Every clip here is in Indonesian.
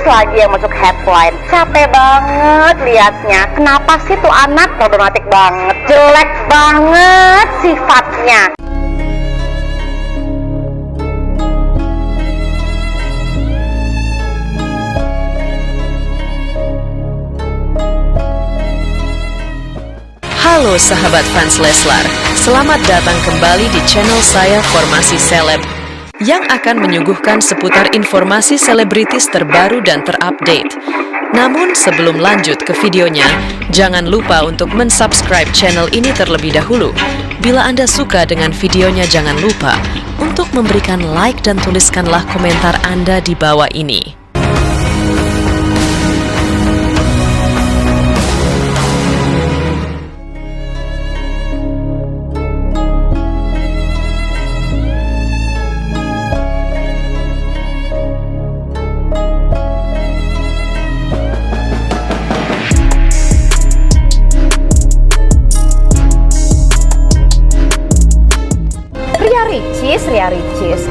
lagi yang masuk headline. Capek banget liatnya. Kenapa sih tuh anak problematik banget, jelek banget sifatnya. Halo sahabat fans Leslar, selamat datang kembali di channel saya Formasi Seleb yang akan menyuguhkan seputar informasi selebritis terbaru dan terupdate. Namun sebelum lanjut ke videonya, jangan lupa untuk mensubscribe channel ini terlebih dahulu. Bila Anda suka dengan videonya, jangan lupa untuk memberikan like dan tuliskanlah komentar Anda di bawah ini.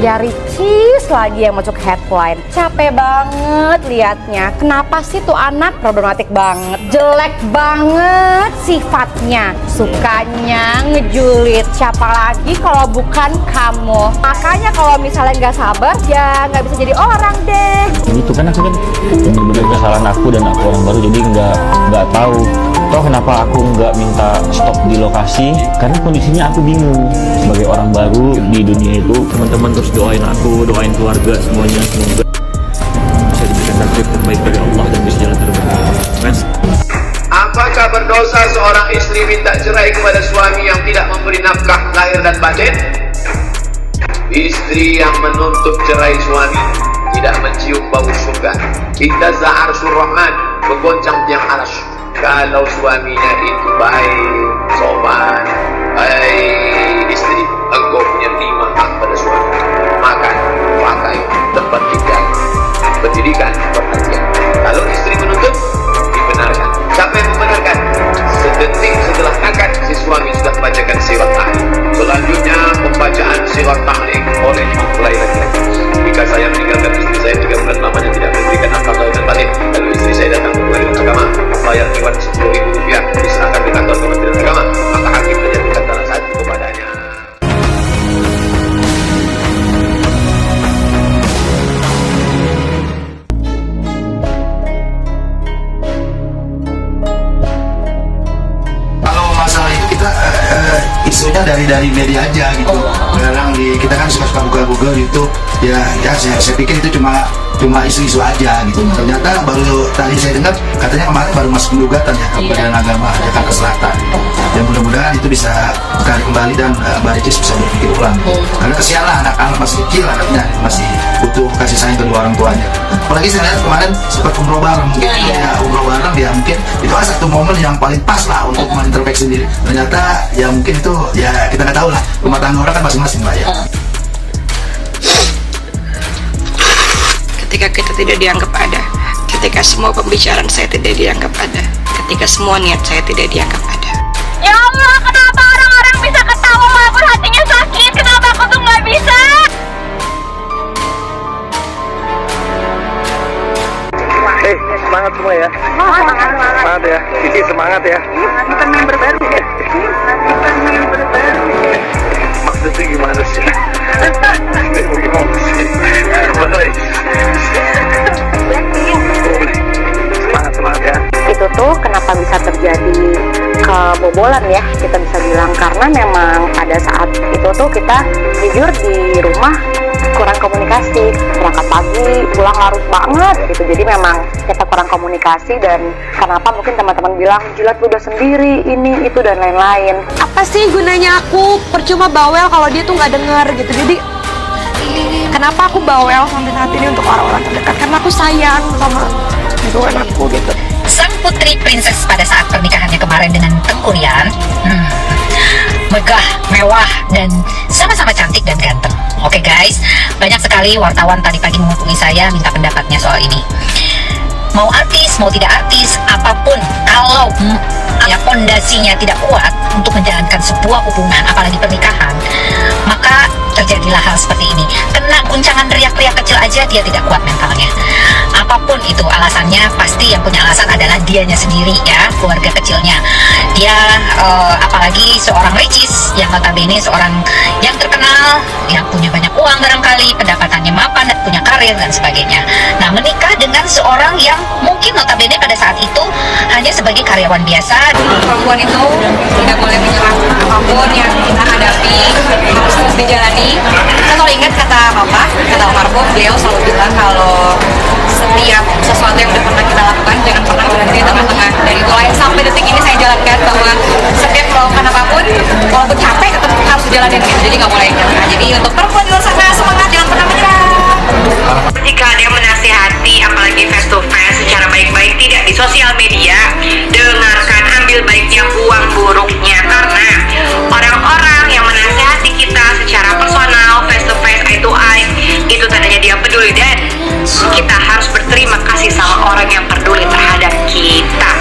Ria Ricis lagi yang masuk headline. Capek banget liatnya. Kenapa sih tuh anak problematik banget, jelek banget sifatnya, sukanya ngejulit. Siapa lagi kalau bukan kamu? Makanya kalau misalnya nggak sabar ya nggak bisa jadi orang deh. Gitu kan, aku kan bener-bener kesalahan aku dan aku orang baru, jadi nggak tahu. Toh kenapa aku nggak minta stop di lokasi, karena kondisinya aku bingung. Sebagai orang baru di dunia itu, teman-teman terus doain aku, doain keluarga semuanya, semoga bisa diberikan takdir terbaik dari Allah dan bisa jalan terbaik. Apakah berdosa seorang istri minta cerai kepada suami yang tidak memberi nafkah lahir dan batin? Istri yang menuntut cerai suami tidak mencium bau surga. Ihtazza arsyur rahman, bergoncang tiang arsy. Kalau suaminya itu baik, sopan, baik istri, engkau punya 5 hak pada suami: makan, pakai, tempat tinggal, pendidikan, perhatian. Kalau istri menuntut, dibenarkan. Siapa yang membenarkan? Sedetik setelah akad, si suami sudah membacakan sirat tahnik. Selanjutnya pembacaan sirat tahnik oleh mempelai laki-laki. Jika saya meninggalkan istri saya 3 bulan lamanya tidak memberikan nafkah lahir dan batin, lalu istri saya datang ke pengadilan agama, bayar iuran Rp10.000 diserahkan di kantor Kementerian Agama, maka hakim menjatuhkan salah satu kepadanya. Kalau masalah itu kita isunya dari media aja gitu. Kadang kita kan suka buka Google YouTube, ya saya pikir itu cuma isu-isu aja gitu. Ternyata baru tadi saya dengar katanya kemarin baru masuk gugatan ya ke Pengadilan Agama Jakarta Selatan. Dan mudah-mudahan itu bisa ditarik kembali dan Mbak Ricis bisa berpikir ulang. Karena kesian lah, anak-anak masih kecil, anaknya masih butuh kasih sayang kedua orang tuanya. Apalagi saya lihat kemarin sempat umroh bareng, mungkin ya umroh bareng ya mungkin itu kan satu momen yang paling pas lah untuk mengintrospeksi sendiri. Ternyata ya mungkin itu ya kita nggak tahu lah, rumah tangga orang kan masing-masing Mbak ya. Ketika kita tidak dianggap ada, ketika semua pembicaraan saya tidak dianggap ada, ketika semua niat saya tidak dianggap ada. Ya Allah, kenapa orang-orang bisa ketawa walaupun hatinya sakit? Kenapa aku tuh nggak bisa? Semangat semua ya. Semangat ya. Cici semangat ya. Bukan member baru ya? Bukan member baru. Maksudnya gimana sih? Semangat ya. Itu tuh kenapa bisa terjadi kebobolan ya, kita bisa bilang, karena memang pada saat itu tuh kita jujur di rumah kurang komunikasi, berangkat pagi pulang larut banget gitu. Jadi memang kita kurang komunikasi, dan kenapa mungkin teman-teman bilang jilat lu udah sendiri ini itu dan lain-lain. Apa sih gunanya aku percuma bawel kalau dia tuh nggak denger gitu. Jadi kenapa aku bawel sampai saat ini untuk orang-orang terdekat, karena aku sayang sama hubungan aku gitu. Sang putri princess pada saat pernikahannya kemarin dengan Tengku Ryan, megah, mewah, dan sama-sama cantik dan ganteng. Oke guys, banyak sekali wartawan tadi pagi menghubungi saya minta pendapatnya soal ini. Mau artis, mau tidak artis, apapun, kalau ya pondasinya tidak kuat untuk menjalankan sebuah hubungan, apalagi pernikahan, maka terjadi terjadilah hal seperti ini. Kena guncangan riak-riak kecil aja dia tidak kuat mentalnya. Apapun itu alasannya, pasti yang punya alasan adalah dianya sendiri ya, keluarga kecilnya. Dia apalagi seorang Ricis yang notabene seorang yang terkenal, yang punya banyak uang barangkali, pendapatannya mapan, punya karir dan sebagainya. Nah, menikah dengan seorang yang mungkin notabene pada saat itu hanya sebagai karyawan biasa. Perempuan itu tidak boleh menyerah, apapun yang kita hadapi harus terus dijalani. Kita kalau ingat kata Bapak, kata almarhum, beliau selalu bilang kalau setiap sesuatu yang udah pernah kita lakukan jangan pernah berhenti di tengah-tengah. Dan itulah yang sampai detik ini saya jalankan, bahwa setiap melakukan apapun, walaupun capek tetap harus dijalanin gitu. Jadi nggak boleh nyerah. Jadi untuk perempuan di luar sana, semangat, jangan pernah menyerah. Jika ada yang menasihati, apalagi face to face secara baik-baik, tidak di sosial media, dengarkan, ambil baiknya, buang buruknya. Karena orang-orang yang menasihati kita secara personal, face to face, eye to eye, itu tandanya dia peduli, dan kita harus berterima kasih sama orang yang peduli terhadap kita.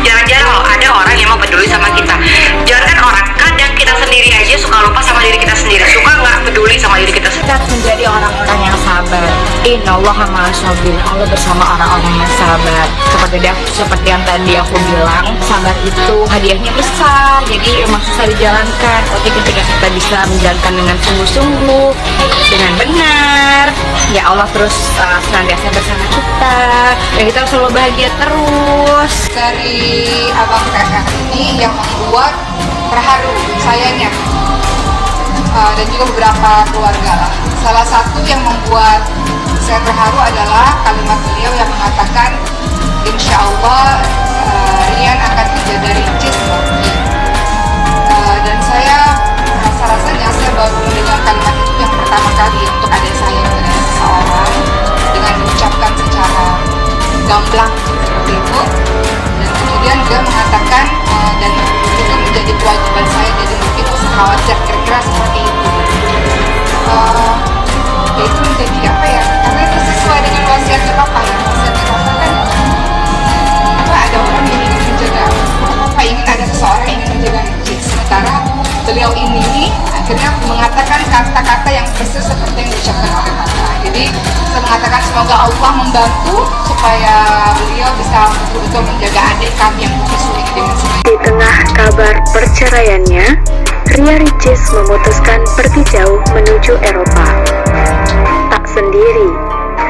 Jarang-jarang loh ada orang yang mau peduli sama kita. Jangan orang, kadang kita sendiri aja suka lupa sama diri kita sendiri, suka nggak peduli sama diri kita sendiri. Kita menjadi orang-orang yang sabar. Innallaha ma'as-sabirin. Allah bersama orang-orang yang sabar. Seperti yang tadi aku bilang, sabar itu hadiahnya besar. Jadi emang susah dijalankan. Tapi ketika kita bisa menjalankan dengan sungguh-sungguh, dengan benar, ya Allah terus senantiasa bersama kita. Dan kita harus selalu bahagia terus. Dari Abang Kakak ini yang membuat terharu sayanya, dan juga beberapa keluarga lah. Salah satu yang membuat saya terharu adalah kalimat beliau yang mengatakan, insya Allah Rian akan menjadi Ricis lagi. Dan saya rasa-rasanya saya baru mendengar kalimat itu yang pertama kali untuk adik saya dari seseorang, dengan diucapkan secara gamblang seperti itu. Dan kemudian dia mengatakan, dan itu menjadi kewajiban saya, jadi mungkin wajar, kira-kira seperti itu. Ya itu menjadi apa ya, karena itu sesuai dengan wasiatnya Bapak ya. Wasiatnya Bapak kan ada orang yang ingin menjaga, Bapak ingin ada seseorang yang ingin menjaga Ricis. Sementara beliau ini akhirnya mengatakan kata-kata yang persis seperti yang diucapkan oleh Bapak. Jadi saya mengatakan semoga Allah membantu supaya beliau bisa betul-betul menjaga adik kami yang begitu ini dengan sebaik. Di tengah kabar perceraiannya, Ria Ricis memutuskan pergi jauh menuju Eropa. Tak sendiri,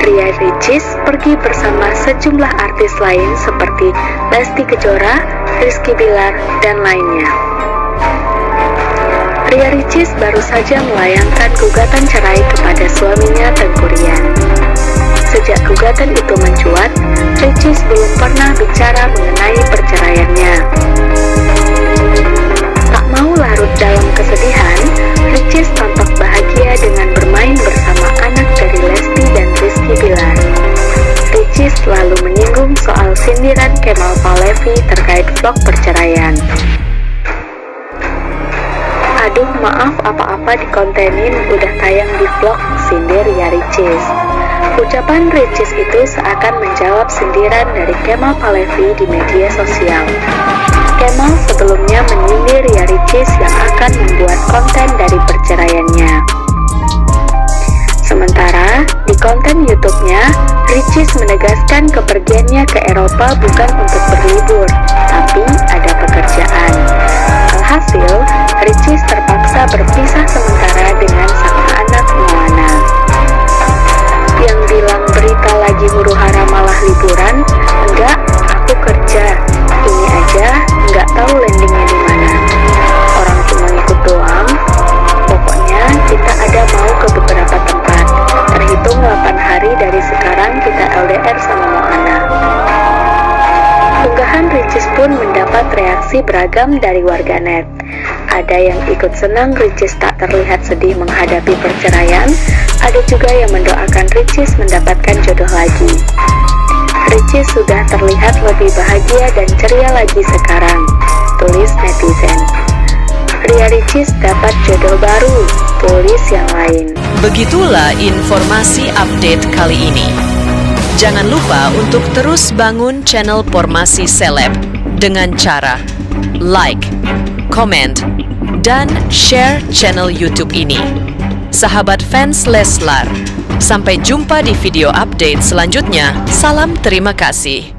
Ria Ricis pergi bersama sejumlah artis lain seperti Lesti Kejora, Rizky Bilar, dan lainnya. Ria Ricis baru saja melayangkan gugatan cerai kepada suaminya Tengku Rian. Sejak gugatan itu mencuat, Ricis belum pernah bicara mengenai perceraiannya. Tak mau larut dalam kesedihan, Ricis tampak bahagia dengan bermain bersama anak dari Lesti dan Rizky Bilar. Ricis lalu menyinggung soal sindiran Kemal Palevi terkait vlog perceraian. Aduh maaf apa-apa dikontenin udah tayang di vlog, sindir Ria Ricis. Ucapan Ricis itu seakan menjawab sindiran dari Kemal Palevi di media sosial. Kemal sebelumnya menyindir Ria Ricis yang akan membuat konten dari perceraiannya. Sementara di konten YouTube-nya, Ricis menegaskan kepergiannya ke Eropa bukan untuk berlibur, tapi ada pekerjaan. Alhasil, Ricis terpaksa berpisah sementara dengan sang anak Moana. Yang bilang berita lagi huru-hara malah liburan, enggak, aku kerja. Ini aja nggak tahu landingnya di mana. Orang cuma ngikut doang. Pokoknya kita ada mau ke beberapa tempat. Terhitung 8 hari dari sekarang kita LDR sama Moana. Unggahan Ricis pun mendapat reaksi beragam dari warganet. Ada yang ikut senang Ricis tak terlihat sedih menghadapi perceraian, ada juga yang mendoakan Ricis mendapatkan jodoh lagi. Ricis sudah terlihat lebih bahagia dan ceria lagi sekarang, tulis netizen. Ria Ricis dapat jodoh baru, tulis yang lain. Begitulah informasi update kali ini. Jangan lupa untuk terus bangun channel Formasi Seleb dengan cara like, comment, dan share channel YouTube ini. sahabat fans Leslar. Sampai jumpa di video update selanjutnya. Salam terima kasih.